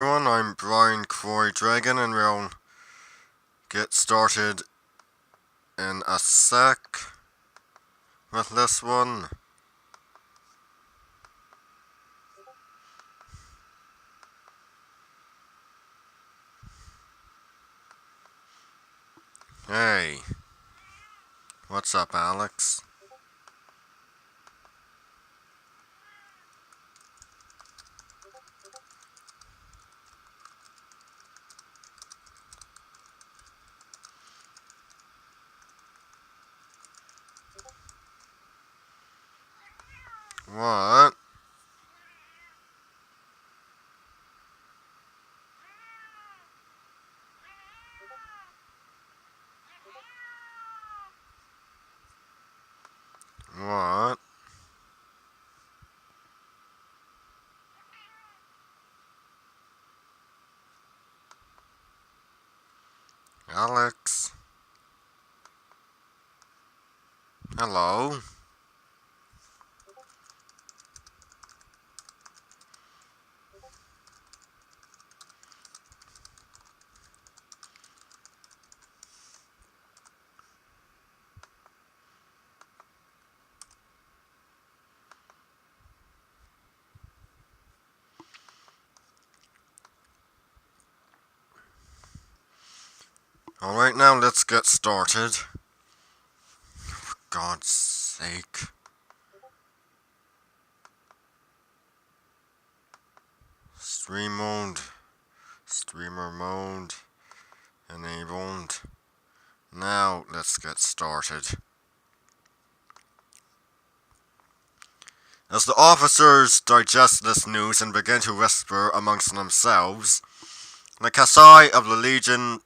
Everyone, I'm Brian Croy Dragon, and we'll get started in a sec with this one. Hey, what's up, Alex? What? What? Alex? Hello? Alright, now let's get started. For God's sake. Stream mode. Streamer mode. Enabled. Now let's get started. As the officers digest this news and begin to whisper amongst themselves, the Kasai of the Legion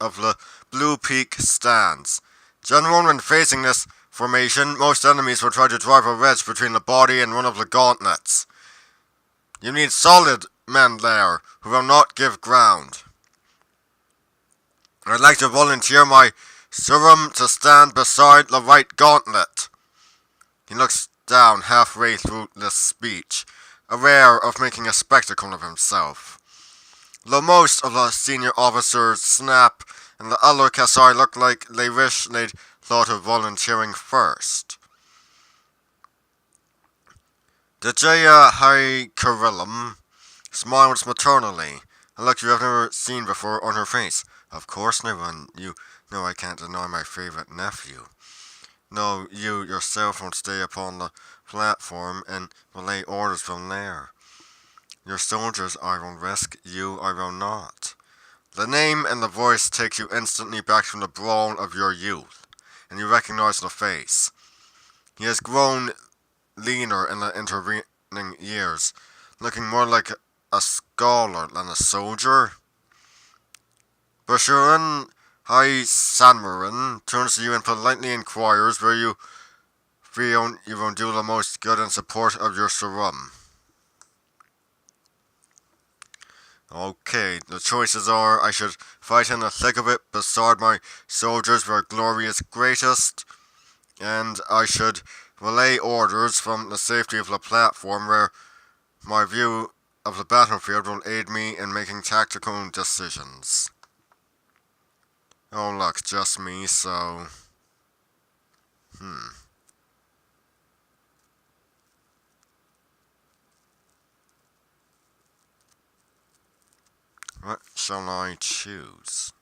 of the Blue Peak stands. General, when facing this formation, most enemies will try to drive a wedge between the body and one of the gauntlets. You need solid men there, who will not give ground. I'd like to volunteer my serum to stand beside the right gauntlet. He looks down halfway through this speech, aware of making a spectacle of himself. Though most of the senior officers snap, and the other Kasai look like they wish they'd thought of volunteering first. Dejaya Harikarilum smiles maternally, a look you have never seen before on her face. Of course, Niven, you know I can't deny my favorite nephew. No, you yourself won't stay upon the platform and relay orders from there. Your soldiers I will risk, you I will not. The name and the voice take you instantly back from the brawl of your youth, and you recognize the face. He has grown leaner in the intervening years, looking more like a scholar than a soldier. Bashuran Hai Sanmarin turns to you and politely inquires where you feel you will do the most good in support of your serum. Okay, the choices are I should fight in the thick of it beside my soldiers where glory is greatest, and I should relay orders from the safety of the platform where my view of the battlefield will aid me in making tactical decisions. Oh look, just me, so... What shall I choose?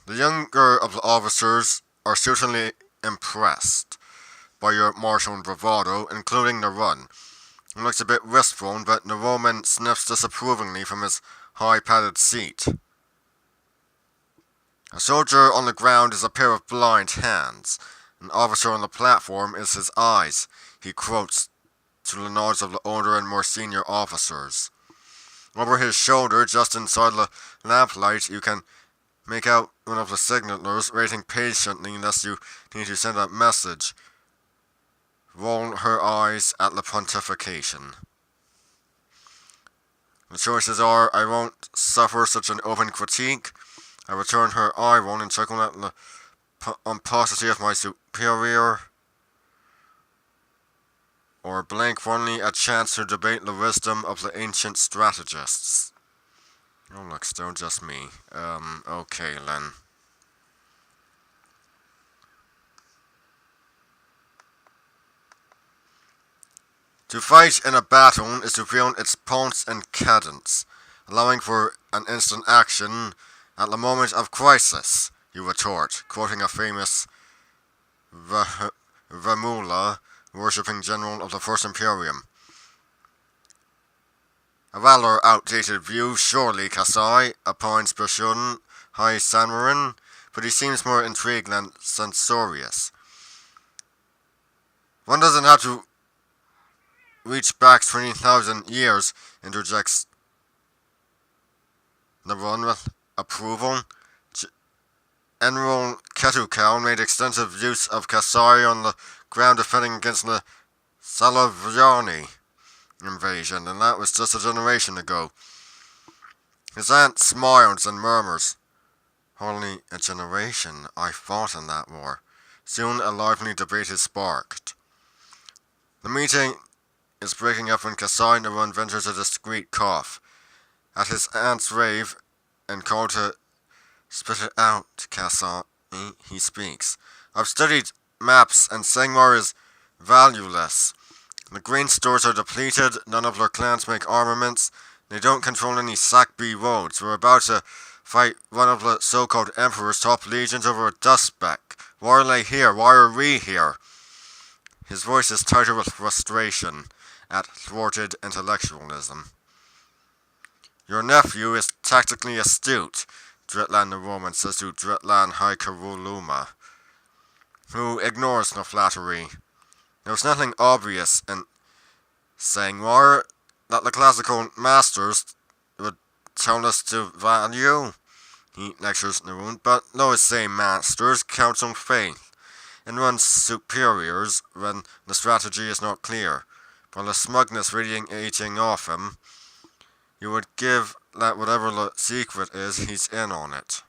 The younger of the officers are certainly impressed by your martial bravado, including the run. He looks a bit wistful, but the Roman sniffs disapprovingly from his high padded seat. A soldier on the ground is a pair of blind hands. An officer on the platform is his eyes. He quotes to the nods of the older and more senior officers. Over his shoulder, just inside the lamplight, you can make out one of the signalers waiting patiently unless you need to send a message. Roll her eyes at the pontification. The choices are: I won't suffer such an open critique, I return her eye roll and chuckle at the pomposity of my superior, or blank finally a chance to debate the wisdom of the ancient strategists. Oh look, still just me. Okay then. To fight in a battle is to feel its pulse and cadence, allowing for an instant action at the moment of crisis, you retort, quoting a famous Ramula, worshipping general of the First Imperium. A rather outdated view, surely, Kasai, opines Bashun, High Sanmarin, but he seems more intrigued than censorious. One doesn't have to reach back 20,000 years, interjects Naron with approval. Enroll Ketukau made extensive use of Kasai on the ground defending against the Salavyani invasion, and that was just a generation ago. His aunt smiles and murmurs, "Hardly a generation I fought in that war." Soon a lively debate is sparked. The meeting is breaking up when Kasai Naron ventures a discreet cough. At his aunt's rave and call to "Spit it out, Kasai," he speaks. "I've studied maps and Sangmar is valueless. The grain stores are depleted, none of their clans make armaments, they don't control any Sakbi roads. We're about to fight one of the so-called Emperor's top legions over a dust speck. Why are they here? Why are we here?" His voice is tighter with frustration at thwarted intellectualism. "Your nephew is tactically astute," Dritlan the Roman says to Dritlan High Karuluma, who ignores the flattery. There's nothing obvious in Sangwar that the classical masters would tell us to value, he lectures Narun, but those same masters counsel faith in one's superiors when the strategy is not clear. While the smugness radiating off him, you would give that whatever the secret is, he's in on it.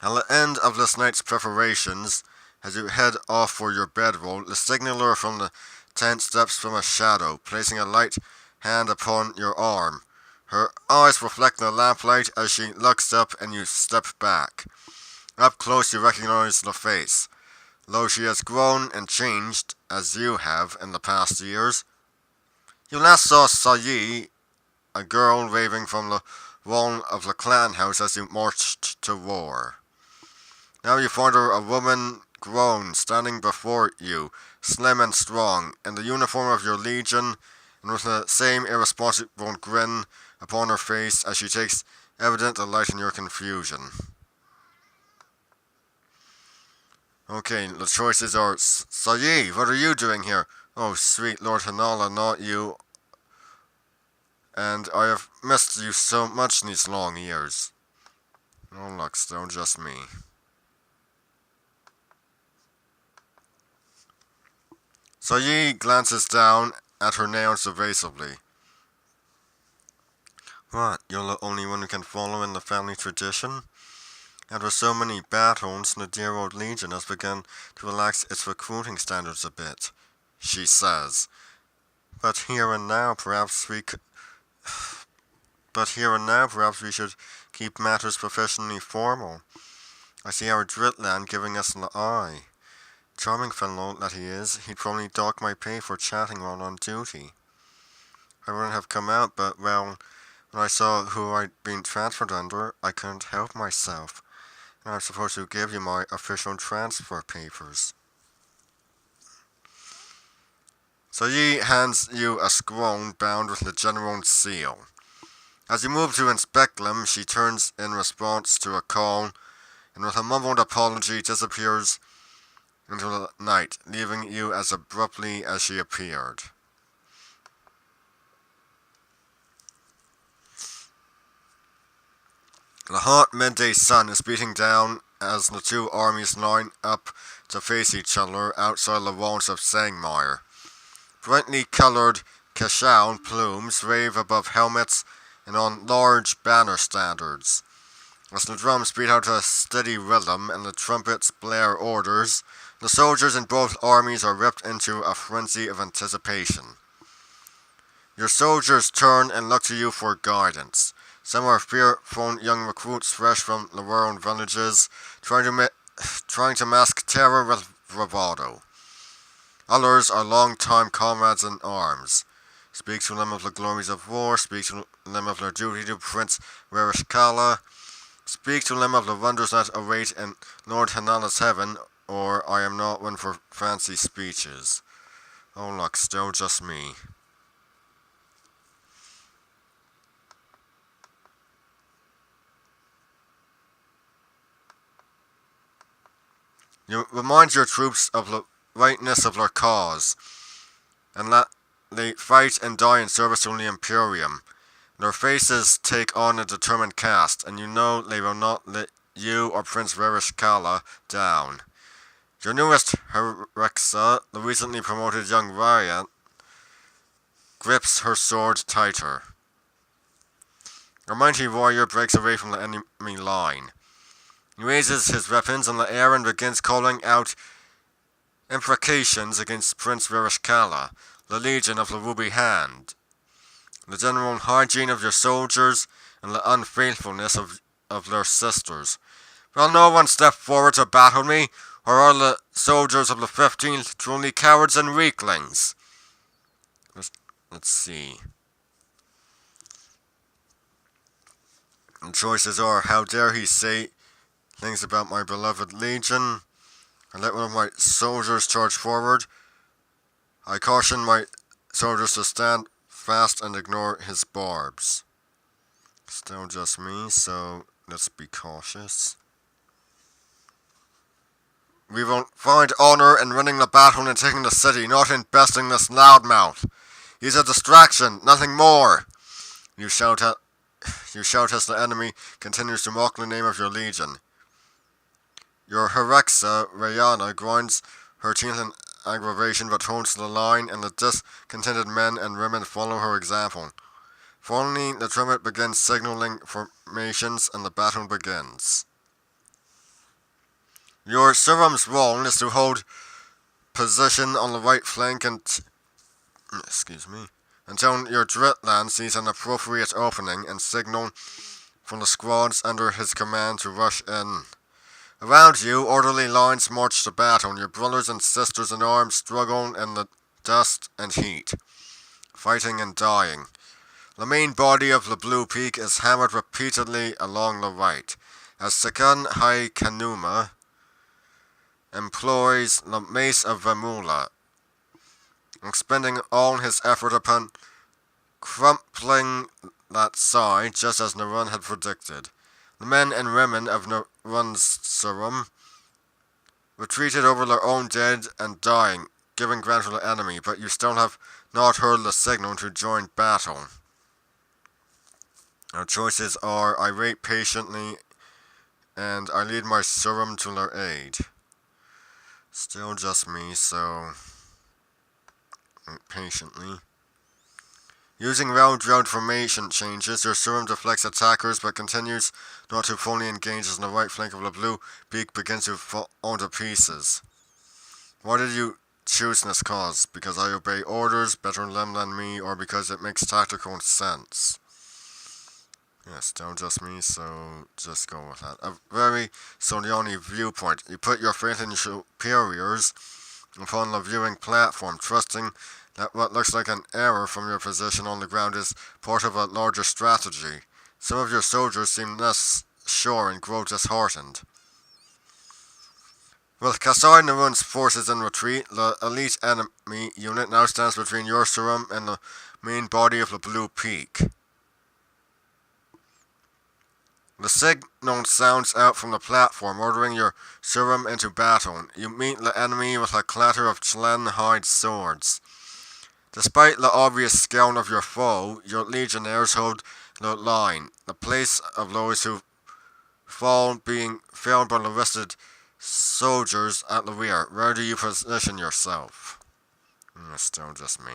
At the end of this night's preparations, as you head off for your bedroll, the signaller from the tent steps from a shadow, placing a light hand upon your arm. Her eyes reflect the lamplight as she looks up and you step back. Up close you recognize the face. Though she has grown and changed, as you have in the past years. You last saw Sayi, a girl waving from the wall of the clan house as you marched to war. Now you find her a woman grown, standing before you, slim and strong, in the uniform of your legion, and with the same irresponsible grin upon her face as she takes evident delight in your confusion. Okay, the choices are: Sayi, what are you doing here? Oh, sweet Lord Hanala, not you. And I have missed you so much in these long years. Oh, look, still just me. Sayi glances down at her nails evasively. What, you're the only one who can follow in the family tradition? After so many battles, the dear old legion has begun to relax its recruiting standards a bit, she says. But here and now, perhaps we should keep matters professionally formal. I see our Dritland giving us the eye. Charming fellow that he is, he'd probably dock my pay for chatting while on duty. I wouldn't have come out, but, well, when I saw who I'd been transferred under, I couldn't help myself. And I'm supposed to give you my official transfer papers. So Yi hands you a scroll bound with the general's seal. As you move to inspect them, she turns in response to a call, and with a mumbled apology disappears into the night, leaving you as abruptly as she appeared. The hot midday sun is beating down as the two armies line up to face each other outside the walls of Sangmire. Brightly coloured Kashaun plumes wave above helmets and on large banner standards. As the drums beat out a steady rhythm and the trumpets blare orders, the soldiers in both armies are ripped into a frenzy of anticipation. Your soldiers turn and look to you for guidance. Some are fearful young recruits fresh from the rural villages, trying to mask terror with bravado. Others are long-time comrades in arms. Speak to them of the glories of war, speak to them of their duty to Prince Verishkala, speak to them of the wonders that await in Lord Hanala's heaven, or I am not one for fancy speeches. Oh look, still just me. You remind your troops of the rightness of their cause, and that they fight and die in service to the Imperium. Their faces take on a determined cast, and you know they will not let you or Prince Verishkala down. Your newest Herexa, the recently promoted young Ryan, grips her sword tighter. A mighty warrior breaks away from the enemy line. He raises his weapons in the air and begins calling out imprecations against Prince Verishkala, the Legion of the Ruby Hand, the general hygiene of your soldiers, and the unfaithfulness of their sisters. Will no one step forward to battle me, or are the soldiers of the 15th truly cowards and weaklings? Let's see. The choices are, how dare he say things about my beloved Legion? I let one of my soldiers charge forward. I caution my soldiers to stand fast and ignore his barbs. Still just me, so let's be cautious. We will find honor in winning the battle and taking the city, not in besting this loudmouth. He's a distraction, nothing more. You shout as the enemy continues to mock the name of your legion. Your Herexa, Rayana, grinds her teeth in aggravation but holds the line, and the discontented men and women follow her example. Finally, the trumpet begins signaling formations, and the battle begins. Your Surum's role is to hold position on the right flank until your Dritland sees an appropriate opening and signal for the squads under his command to rush in. Around you, orderly lines march to battle, and your brothers and sisters in arms struggle in the dust and heat, fighting and dying. The main body of the Blue Peak is hammered repeatedly along the right, as Sekun Hai Kanuma employs the Mace of Vamula, expending all his effort upon crumpling that side, just as Narun had predicted. The men and women of Narun's Surum retreated over their own dead and dying, giving ground to the enemy, but you still have not heard the signal to join battle. Our choices are, I wait patiently, and I lead my Surum to their aid. Still just me, so patiently. Using round formation changes, your Surum deflects attackers but continues not to fully engage as the right flank of the Blue Peak begins to fall to pieces. Why did you choose this cause? Because I obey orders better than me, or because it makes tactical sense? Yeah, still just me, so just go with that. A very Soliani viewpoint. You put your faith in your superiors upon the viewing platform, trusting that what looks like an error from your position on the ground is part of a larger strategy. Some of your soldiers seem less sure and grow disheartened. With Kasai Narun's forces in retreat, the elite enemy unit now stands between your Surum and the main body of the Blue Peak. The signal sounds out from the platform, ordering your Surum into battle. You meet the enemy with a clatter of Chlen-hide swords. Despite the obvious skill of your foe, your legionnaires hold the line, the place of those who fall being filled by the rested soldiers at the rear. Where do you position yourself? Still just me.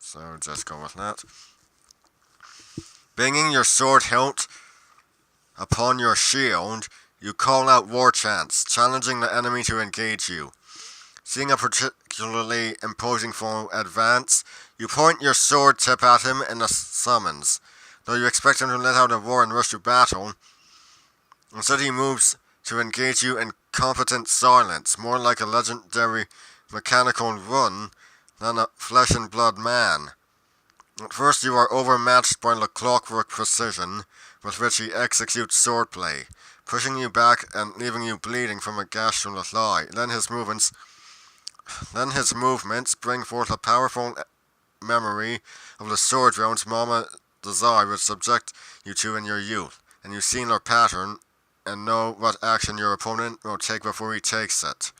So just go with that. Banging your sword hilt upon your shield, you call out war chants, challenging the enemy to engage you. Seeing a particularly imposing foe advance, you point your sword tip at him in a summons. Though you expect him to let out a roar and rush to battle, instead he moves to engage you in competent silence, more like a legendary mechanical run than a flesh and blood man. At first you are overmatched by the clockwork precision with which he executes swordplay, pushing you back and leaving you bleeding from a gash from the thigh. Then his movements bring forth a powerful memory of the sword rounds Mama Desire would subject you to in your youth, and you've seen their pattern and know what action your opponent will take before he takes it.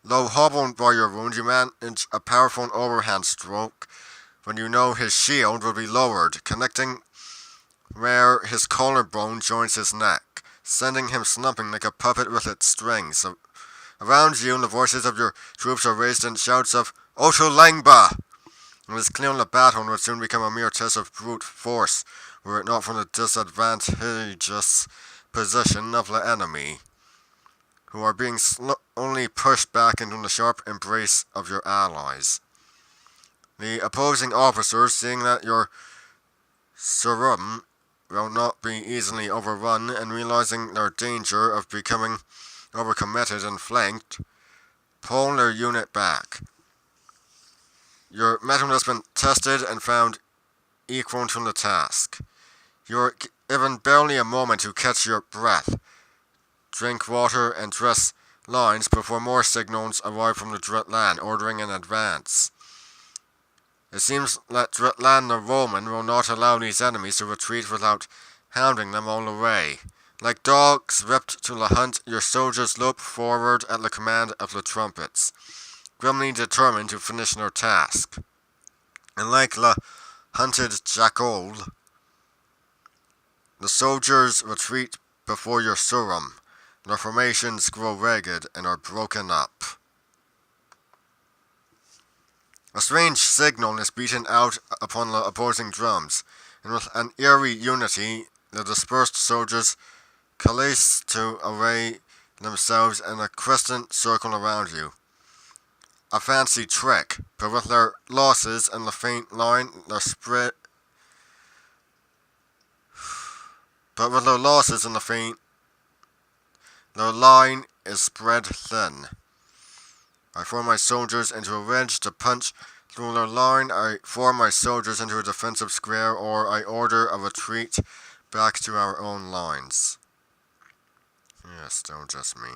Though hobbled by your wound, you manage a powerful overhand stroke when you know his shield will be lowered, connecting where his collarbone joins his neck, sending him slumping like a puppet with its strings. Around you, the voices of your troops are raised in shouts of Otolengba! It is clear the battle would soon become a mere test of brute force, were it not for the disadvantageous position of the enemy, who are being slowly pushed back into the sharp embrace of your allies. The opposing officers, seeing that your Surum will not be easily overrun, and realizing their danger of becoming overcommitted and flanked, pull their unit back. Your metal has been tested and found equal to the task. You are given barely a moment to catch your breath, drink water, and dress lines before more signals arrive from the Dritlan ordering an advance. It seems that Dritlan the Roman will not allow these enemies to retreat without hounding them all the way. Like dogs whipped to the hunt, your soldiers lope forward at the command of the trumpets, grimly determined to finish their task. And like the hunted jackal, the soldiers retreat before your Surum. Their formations grow ragged and are broken up. A strange signal is beaten out upon the opposing drums, and with an eerie unity, the dispersed soldiers coalesce to array themselves in a crescent circle around you. A fancy trick, but with their losses in the faint line, their line is spread thin. I form my soldiers into a ridge to punch through their line. I form my soldiers into a defensive square, or I order a retreat back to our own lines. Yes, still just me.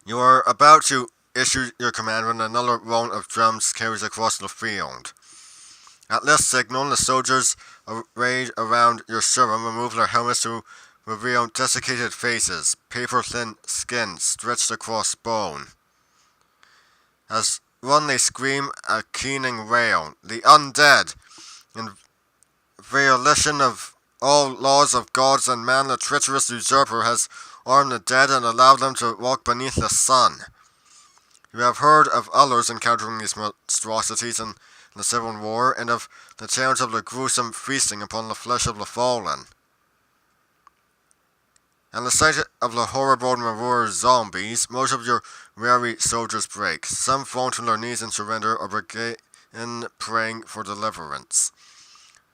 You are about to issue your command when another roll of drums carries across the field. At this signal, the soldiers arrayed around your Surum remove their helmets to reveal desiccated faces, paper-thin skin stretched across bone. As one they scream a keening wail. The undead, in violation of all laws of gods and man, the treacherous usurper has armed the dead and allowed them to walk beneath the sun. You have heard of others encountering these monstrosities in the Civil War, and of the tales of the gruesome feasting upon the flesh of the fallen. At the sight of the horrible Marur zombies, most of your weary soldiers break. Some fall to their knees in surrender or begin praying for deliverance.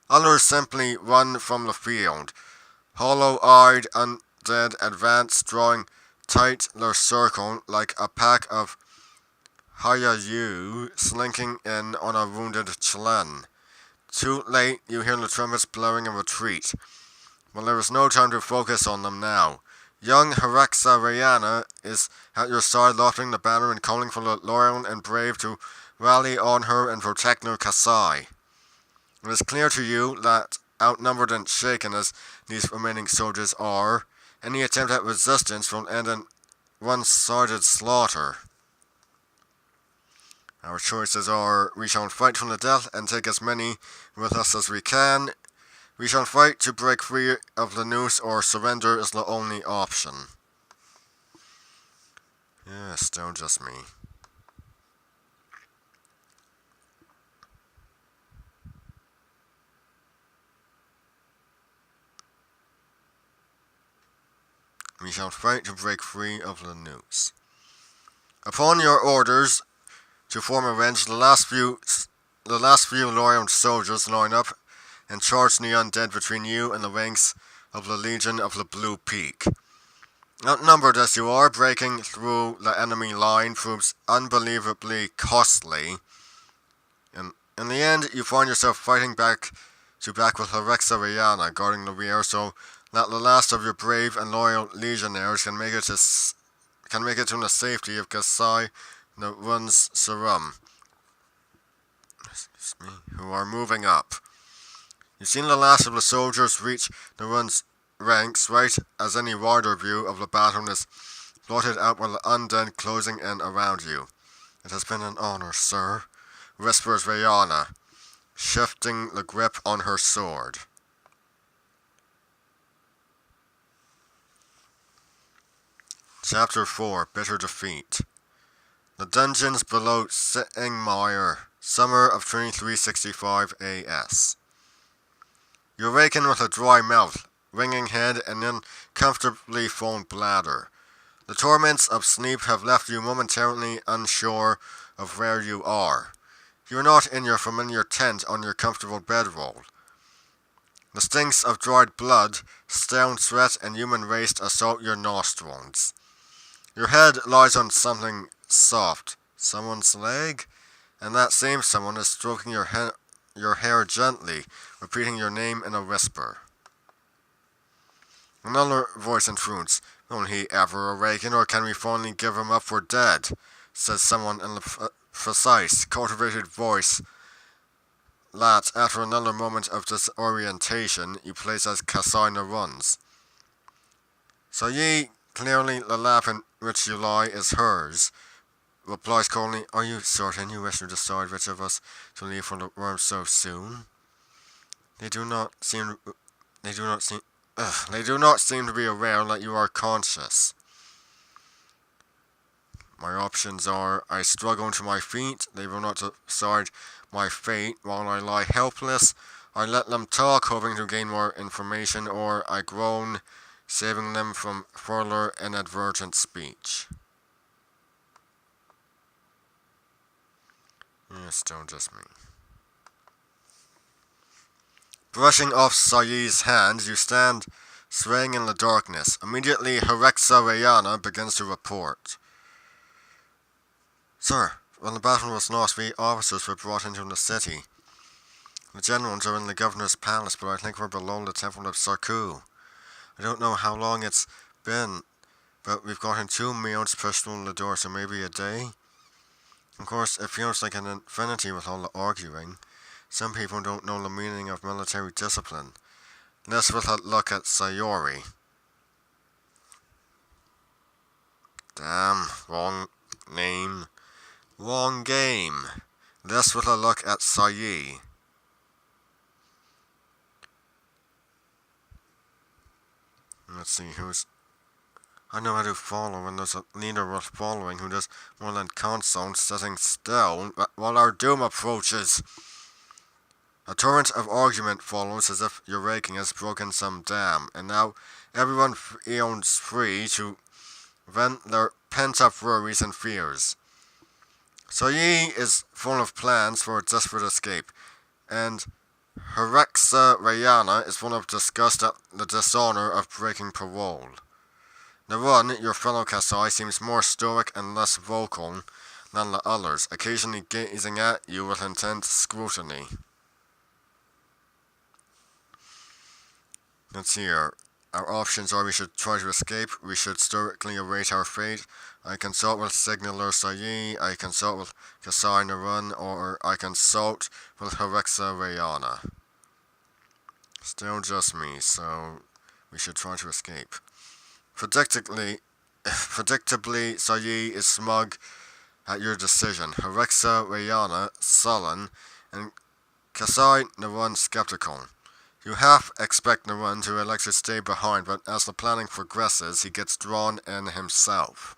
Others simply run from the field. Hollow-eyed undead advance, drawing tight their circle like a pack of Hayayu slinking in on a wounded Chlen. Too late, you hear the trumpets blowing in retreat. Well, there is no time to focus on them now. Young Haraxa Rayana is at your side, lofting the banner and calling for the loyal and brave to rally on her and protect Nur Kasai. It is clear to you that, outnumbered and shaken as these remaining soldiers are, any attempt at resistance will end in one-sided slaughter. Our choices are: we shall fight to the death and take as many with us as we can, We shall fight to break free of the noose, or surrender is the only option. Yeah, still just me. We shall fight to break free of the noose. Upon your orders to form a range, the last few loyal soldiers line up and charge the undead between you and the ranks of the Legion of the Blue Peak. Outnumbered as you are, breaking through the enemy line proves unbelievably costly. In the end, you find yourself fighting back with Herexa Rihanna guarding the rear, so that the last of your brave and loyal legionnaires can make it to the safety of Kasai the Runs Sarum, who are moving up. You've seen the last of the soldiers reach the Run's ranks right as any wider view of the battle is blotted out by the undead closing in around you. It has been an honor, sir, whispers Rihanna, shifting the grip on her sword. Chapter 4, Bitter Defeat. The dungeons below Sittingmire, summer of 2365 AS. You awaken with a dry mouth, ringing head, and uncomfortably full bladder. The torments of sleep have left you momentarily unsure of where you are. You are not in your familiar tent on your comfortable bedroll. The stinks of dried blood, stale sweat, and human waste assault your nostrils. Your head lies on something soft, someone's leg, and that same someone is stroking your hair gently, repeating your name in a whisper. Another voice intrudes. Will he ever awaken, or can we finally give him up for dead? Says someone in a precise, cultivated voice that, after another moment of disorientation, you place as Kasina runs. So ye, clearly the lap in which you lie is hers, replies coldly, are you certain you wish to decide which of us to leave for the worm so soon? They do not seem to be aware that you are conscious. My options are, I struggle to my feet, they will not decide my fate while I lie helpless, I let them talk hoping to gain more information, or I groan, saving them from further inadvertent speech. It's still just me. Brushing off Sayi's hand, you stand swaying in the darkness. Immediately, Herexa Rihanna begins to report. Sir, when the battle was lost, we officers were brought into the city. The generals are in the governor's palace, but I think we're below the temple of Sarku. I don't know how long it's been, but we've gotten 2 meals pushed through the door, so maybe a day? Of course, it feels like an infinity with all the arguing. Some people don't know the meaning of military discipline. Let's with a look at Sayori. Damn, wrong name. Wrong game. This with a look at Sayi. Let's see who's... I know how to follow when there's a leader worth following who does more than console sitting still while our doom approaches. A torrent of argument follows as if your raking has broken some dam, and now everyone feels free to vent their pent-up worries and fears. Sayi is full of plans for a desperate escape, and Herexa Rihanna is full of disgust at the dishonor of breaking parole. Narun, your fellow Kasai, seems more stoic and less vocal than the others, occasionally gazing at you with intense scrutiny. Let's see here. Our options are we should try to escape, we should stoically await our fate, I consult with Signaler Sayi, I consult with Kasai Narun, or I consult with Herexa Rihanna. Still just me, so we should try to escape. Predictably, Sayi is smug at your decision, Herexa Rihanna sullen, and Kasai Narun skeptical. You half expect Narun to elect to stay behind, but as the planning progresses, he gets drawn in himself.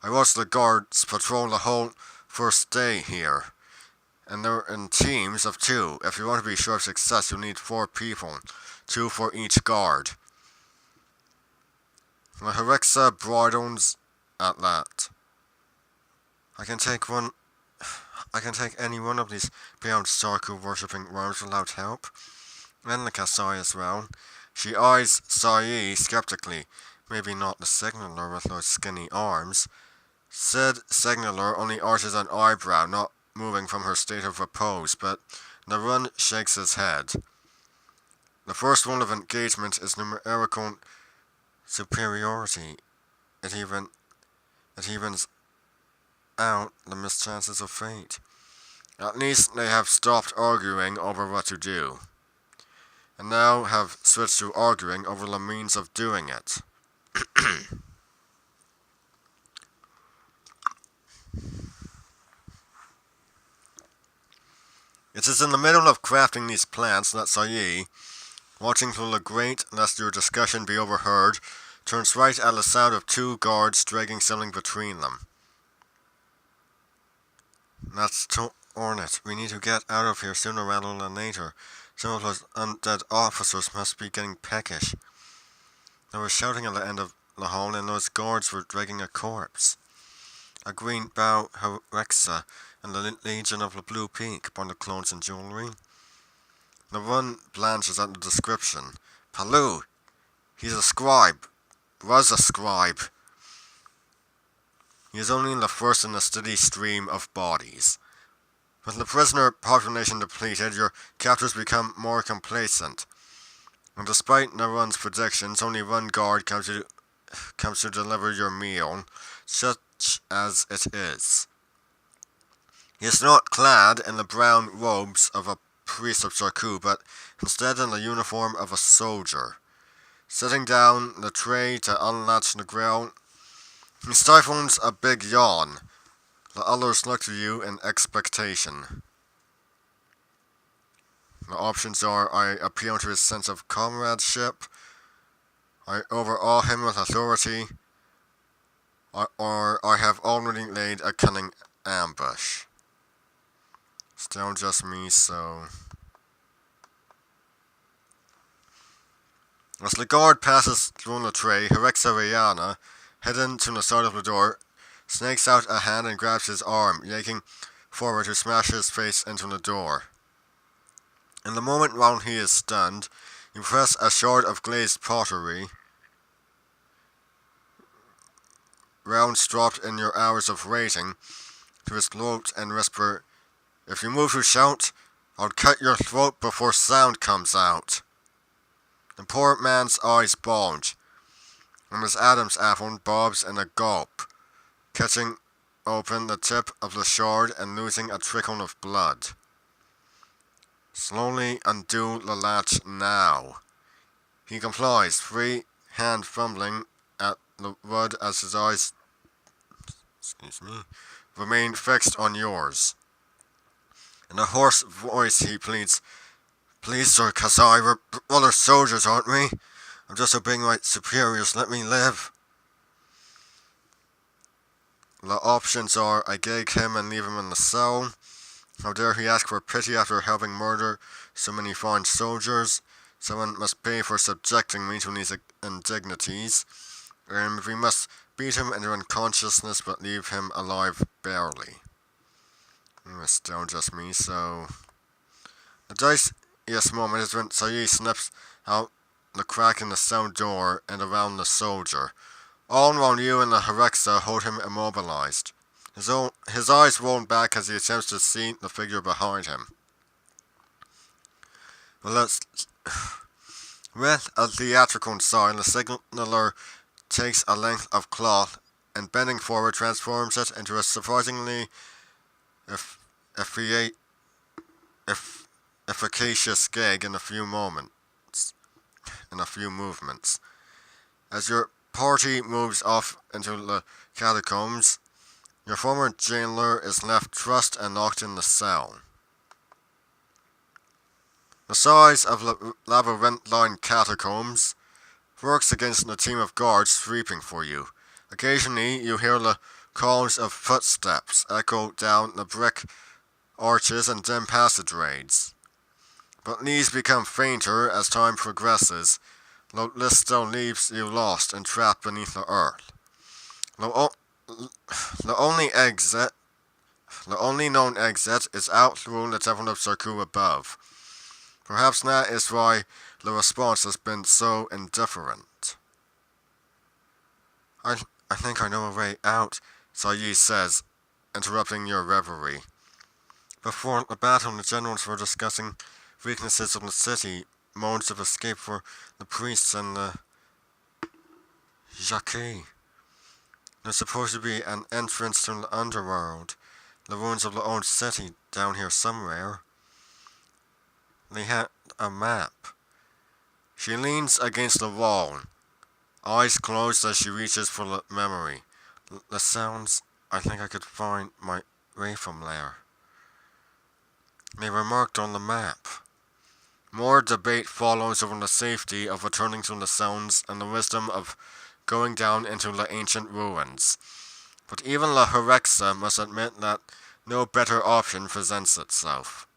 I watch the guards patrol the whole first day here, and they're in teams of 2. If you want to be sure of success, you'll need 4 people, 2 for each guard. The Herexa bridles at that. I can take any one of these beyond Sarku worshipping worms without help. And the Kasai as well. She eyes Sayi skeptically. Maybe not the signaler with those skinny arms. Said signaler only arches an eyebrow, not moving from her state of repose, but Narun shakes his head. The first rule of engagement is numerical superiority. It evens out the mischances of fate. At least they have stopped arguing over what to do, and now have switched to arguing over the means of doing it. It is in the middle of crafting these plans that Sayi, watching through the grate lest your discussion be overheard, turns right at the sound of 2 guards dragging something between them. That's Ornit. We need to get out of here sooner rather than later. Some of those undead officers must be getting peckish. They were shouting at the end of the hall, and those guards were dragging a corpse. A green bow Herexa and the Legion of the Blue Peak burn the clothes and jewelry. The one blanches at the description. Palu! He's a scribe. Was a scribe. He is only the first in a steady stream of bodies. With the prisoner population depleted, your captors become more complacent. And despite Narun's predictions, only 1 guard comes to deliver your meal, such as it is. He is not clad in the brown robes of a priest of Sarku, but instead in the uniform of a soldier. Sitting down the tray to unlatch the grill, he stifles a big yawn. The others look to you in expectation. The options are: I appeal to his sense of comradeship, I overawe him with authority, or I have already laid a cunning ambush. Still just me, so... As the guard passes through the tray, Herexa Rihanna, hidden to the side of the door, snakes out a hand and grabs his arm, yanking forward to smash his face into the door. In the moment while he is stunned, you press a shard of glazed pottery, rounds dropped in your hours of waiting, to his throat and whisper, "If you move to shout, I'll cut your throat before sound comes out." The poor man's eyes bulge, and his Adam's apple bobs in a gulp, catching open the tip of the shard and losing a trickle of blood. Slowly undo the latch now. He complies, free hand fumbling at the wood as his eyes remain fixed on yours. In a hoarse voice he pleads, "Please, Sir Kasai, we're brother soldiers, aren't we? I'm just obeying my superiors, let me live." The options are: I gag him and leave him in the cell. How dare he ask for pity after helping murder so many fine soldiers? Someone must pay for subjecting me to these indignities. We must beat him into unconsciousness but leave him alive barely. It's still just me, so... The diciest moment is when Sayi snips out the crack in the cell door and around the soldier. All while you and the Herexa hold him immobilized. His eyes roll back as he attempts to see the figure behind him. With a theatrical sign, the signaler takes a length of cloth and, bending forward, transforms it into a surprisingly efficacious gag in a few movements. As your party moves off into the catacombs, your former jailer is left trussed and locked in the cell. The size of labyrinth-lined catacombs works against a team of guards sweeping for you. Occasionally, you hear the calls of footsteps echo down the brick arches and dim passageways. But these become fainter as time progresses, though this still leaves you lost and trapped beneath the earth. The, o- the only exit, the only known exit is out through the Temple of Sarku above. Perhaps that is why the response has been so indifferent. I think I know a way out, Sayi says, interrupting your reverie. Before the battle, the generals were discussing weaknesses of the city, modes of escape for the priests and the Jacques. There's supposed to be an entrance to the underworld, the ruins of the old city down here somewhere. They had a map. She leans against the wall, eyes closed as she reaches for the memory. The sounds, I think I could find my way from there. They were marked on the map. More debate follows over the safety of returning to the sounds and the wisdom of going down into the ancient ruins. But even the Herexa must admit that no better option presents itself.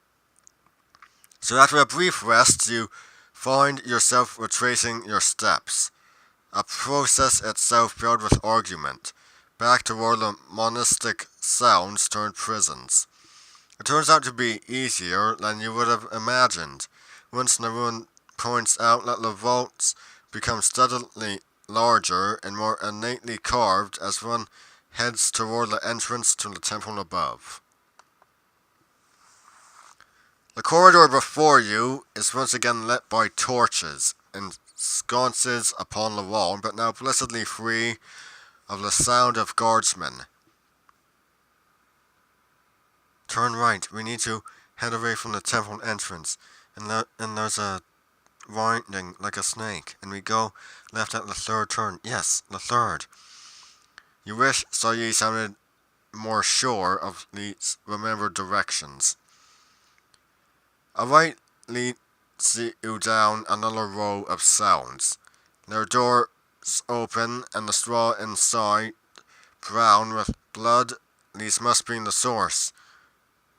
So after a brief rest, you find yourself retracing your steps, a process itself filled with argument, back toward the monastic sounds turned prisons. It turns out to be easier than you would have imagined. Once Narun points out that the vaults become steadily larger and more innately carved as one heads toward the entrance to the temple above. The corridor before you is once again lit by torches and sconces upon the wall, but now blessedly free of the sound of guardsmen. Turn right. We need to head away from the temple entrance. And there's a winding like a snake. And we go left at the third turn. Yes, the third. You wish Sayi sounded more sure of these remembered directions. A right leads you down another row of sounds. Their doors open and the straw inside brown with blood. These must be the source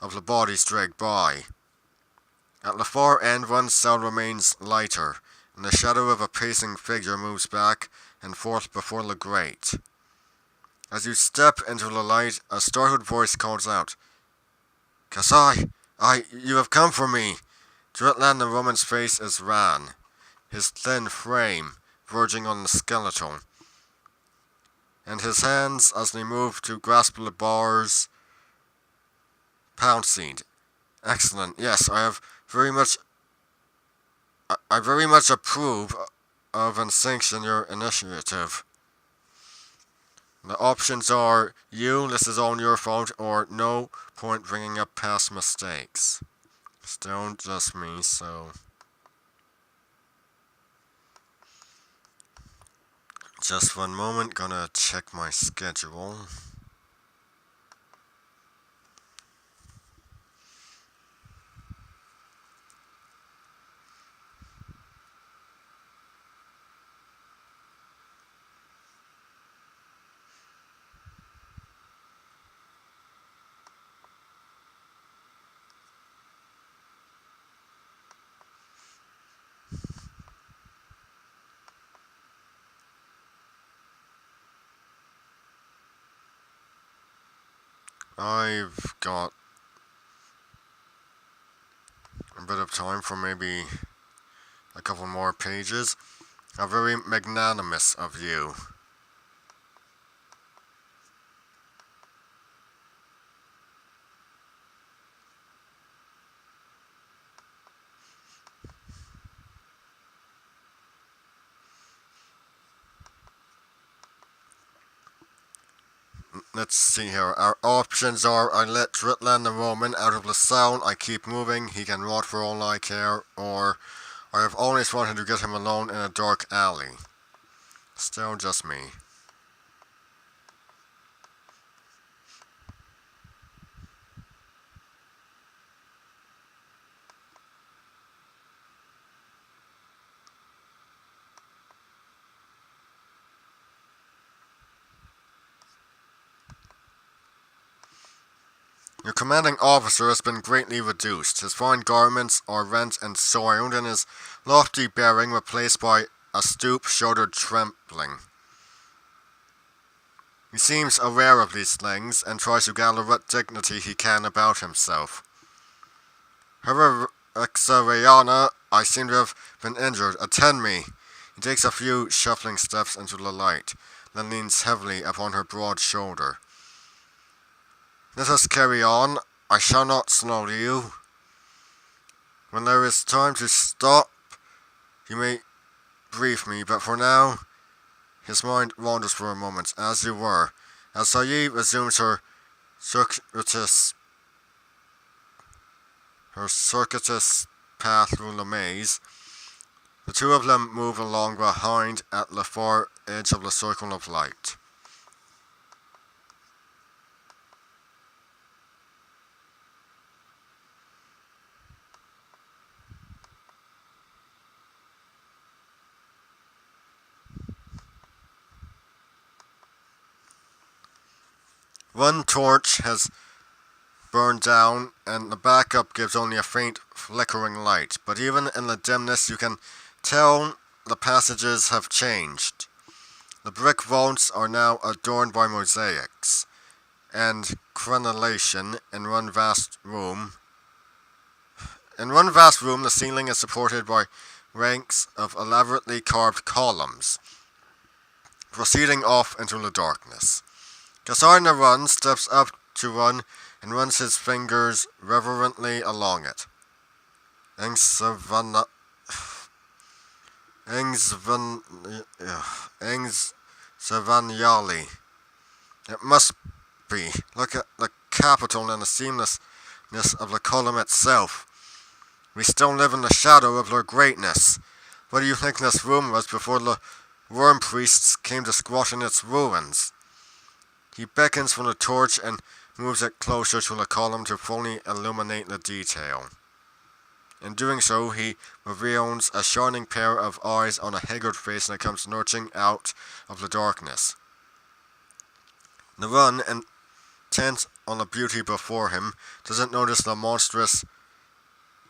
of the bodies dragged by. At the far end, one cell remains lighter, and the shadow of a pacing figure moves back and forth before the grate. As you step into the light, a startled voice calls out, "Kasai, you have come for me." Dritland, the woman's face is wan, his thin frame verging on the skeletal, and his hands, as they move to grasp the bars, pouncing. Excellent. Yes, I very much approve of and sanction your initiative. The options are this is all your fault, or no point bringing up past mistakes. Still just me, so. Just one moment, gonna check my schedule. I've got a bit of time for maybe a couple more pages. How very magnanimous of you. Let's see here. Our options are I let Dritland the Roman out of the cell, I keep moving, he can rot for all I care, or I have always wanted to get him alone in a dark alley. Still just me. Your commanding officer has been greatly reduced. His fine garments are rent and soiled, and his lofty bearing replaced by a stoop-shouldered trembling. He seems aware of these things, and tries to gather what dignity he can about himself. However, Exariana, I seem to have been injured. Attend me. He takes a few shuffling steps into the light, then leans heavily upon her broad shoulder. Let us carry on. I shall not slow you. When there is time to stop, you may brief me, but for now, his mind wanders for a moment, as you were. As Sayi resumes her circuitous path through the maze, the two of them move along behind at the far edge of the circle of light. One torch has burned down, and the backup gives only a faint flickering light, but even in the dimness you can tell the passages have changed. The brick vaults are now adorned by mosaics and crenellation in one vast room. In one vast room, the ceiling is supported by ranks of elaborately carved columns, proceeding off into the darkness. Kasarna runs, steps up to one, and runs his fingers reverently along it. Engsavanyali. It must be. Look at the capital and the seamlessness of the column itself. We still live in the shadow of their greatness. What do you think this room was before the worm priests came to squat in its ruins? He beckons from the torch and moves it closer to the column to fully illuminate the detail. In doing so, he reveals a shining pair of eyes on a haggard face that comes lurching out of the darkness. Naran, intent on the beauty before him, doesn't notice the monstrous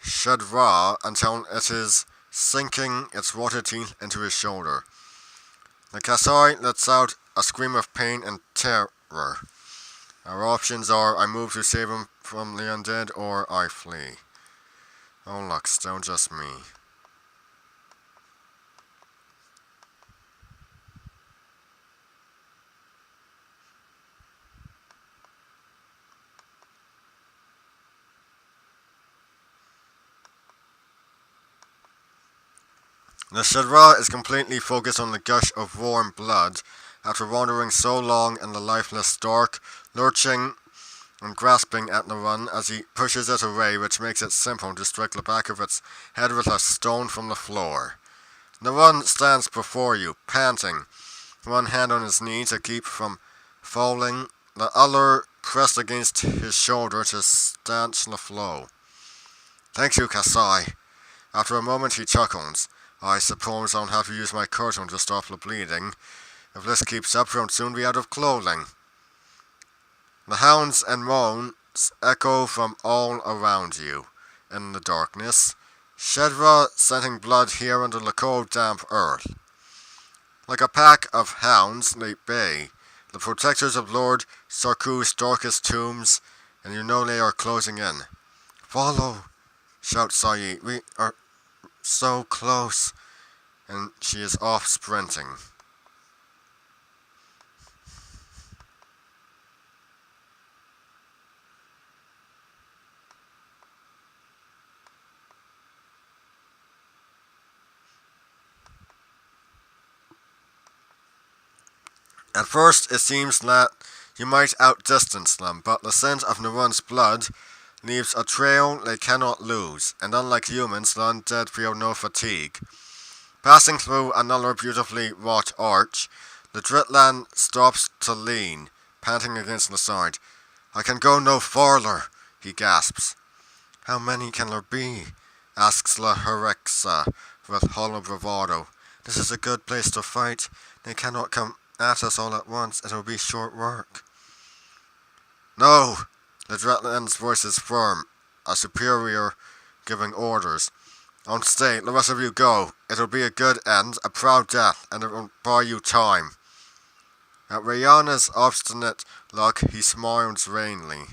Shadra until it is sinking its rotted teeth into his shoulder. The Kasai lets out a scream of pain and terror. Our options are I move to save him from the undead or I flee. Oh look, still just me. The Shadra is completely focused on the gush of warm blood after wandering so long in the lifeless dark, lurching and grasping at the run as he pushes it away, which makes it simple to strike the back of its head with a stone from the floor. The run stands before you, panting, one hand on his knee to keep from falling, the other pressed against his shoulder to stanch the flow. Thank you, Kasai. After a moment he chuckles. I suppose I'll have to use my curtain to stop the bleeding. If this keeps up, we'll soon be out of clothing. The hounds and moans echo from all around you. In the darkness, Shedra scenting blood here under the cold, damp earth. Like a pack of hounds, they bay, the protectors of Lord Sarku's darkest tombs, and you know they are closing in. Follow, shouts Sayi. We are so close. And she is off sprinting. At first, it seems that you might outdistance them, but the scent of Naran's blood leaves a trail they cannot lose, and unlike humans, the undead feel no fatigue. Passing through another beautifully wrought arch, the Dritland stops to lean, panting against the side. I can go no farther, he gasps. How many can there be? Asks La Herexa with hollow bravado. This is a good place to fight. They cannot come at us all at once. It will be short work. No, The Dreadland's voice is firm, a superior giving orders. On stay, the rest of you go. It'll be a good end, a proud death, and it will buy you time. At Rihanna's obstinate look, he smiled vainly.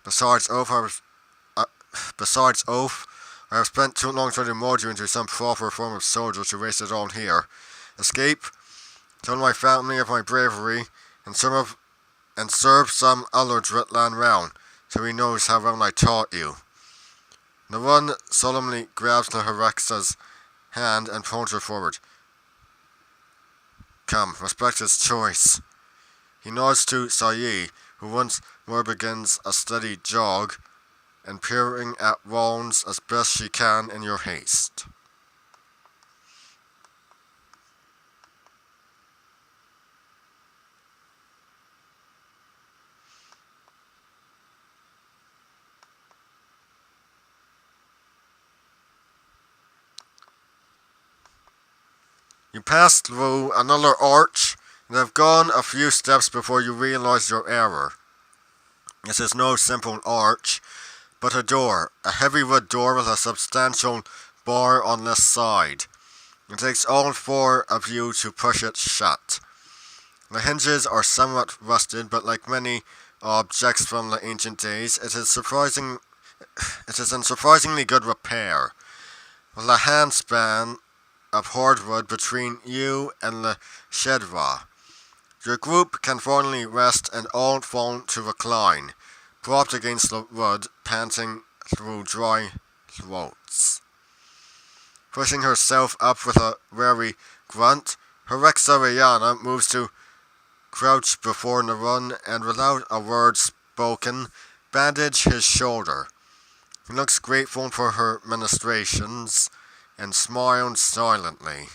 Besides oath, I have spent too long trying to mold you into some proper form of soldier to waste it all here. Escape, tell my family of my bravery, and serve some other Dritland round, so he knows how well I taught you. The one solemnly grabs the Herexa's hand and pulls her forward. Come, respect his choice. He nods to Sayi, who once more begins a steady jog, and peering at wounds as best she can in your haste. You pass through another arch and have gone a few steps before you realize your error. This is no simple arch, but a door, a heavy wood door with a substantial bar on this side. It takes all four of you to push it shut. The hinges are somewhat rusted, but like many objects from the ancient days, it is in surprisingly good repair. With a handspan of hardwood between you and the Shedra, your group can finally rest and all fall to recline, propped against the wood, panting through dry throats. Pushing herself up with a wary grunt, Herexa Rihanna moves to crouch before Narun and without a word spoken, bandage his shoulder. He looks grateful for her ministrations and smiled silently.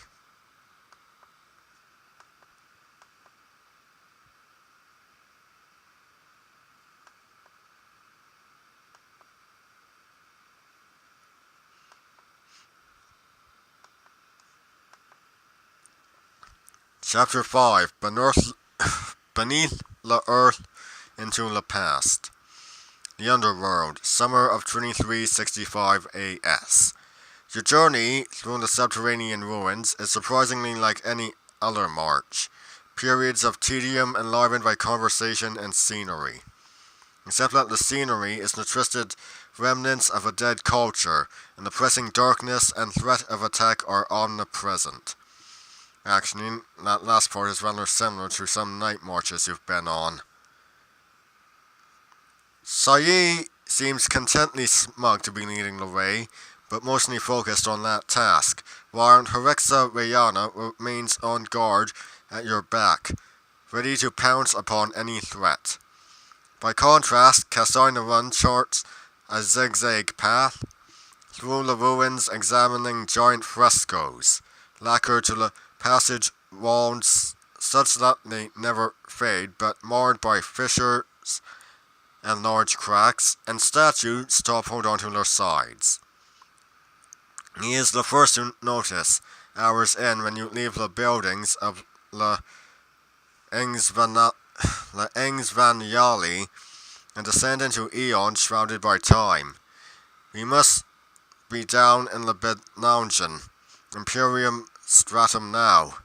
Chapter 5 Beneath the Earth into the Past. The Underworld, summer of 2365 AS. Your journey through the subterranean ruins is surprisingly like any other march. Periods of tedium enlivened by conversation and scenery. Except that the scenery is the twisted remnants of a dead culture, and the pressing darkness and threat of attack are omnipresent. Actually, that last part is rather similar to some night marches you've been on. Sayi seems contently smug to be leading the way, but mostly focused on that task, while Herexa Rihanna remains on guard at your back, ready to pounce upon any threat. By contrast, Kasai Narun charts a zigzag path through the ruins, examining giant frescoes, lacquered to the passage walls such that they never fade, but marred by fissures and large cracks, and statues toppled onto their sides. He is the first to notice, hours in, when you leave the buildings of the Engsvanyali and descend into eons shrouded by time. We must be down in the Bednaungeon, Imperium Stratum now.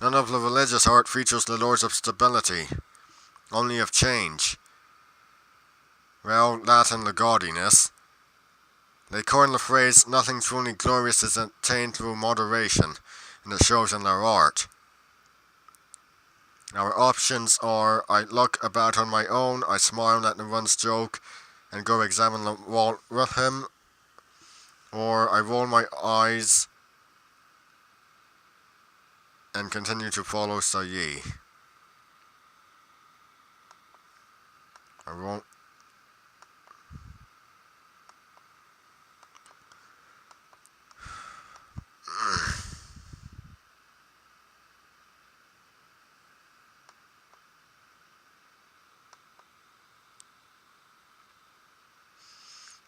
None of the religious art features the lures of stability, only of change. Well, that and the gaudiness. They coin the phrase, nothing truly glorious is attained through moderation, and it shows in their art. Our options are, I look about on my own, I smile at Narun's joke, and go examine the wall with him, or I roll my eyes and continue to follow Sayi. I won't.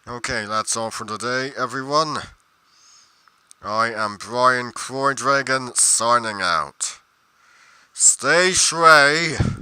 Okay, that's all for today, everyone. I am Brian Croydragon, signing out. Stay Shrey!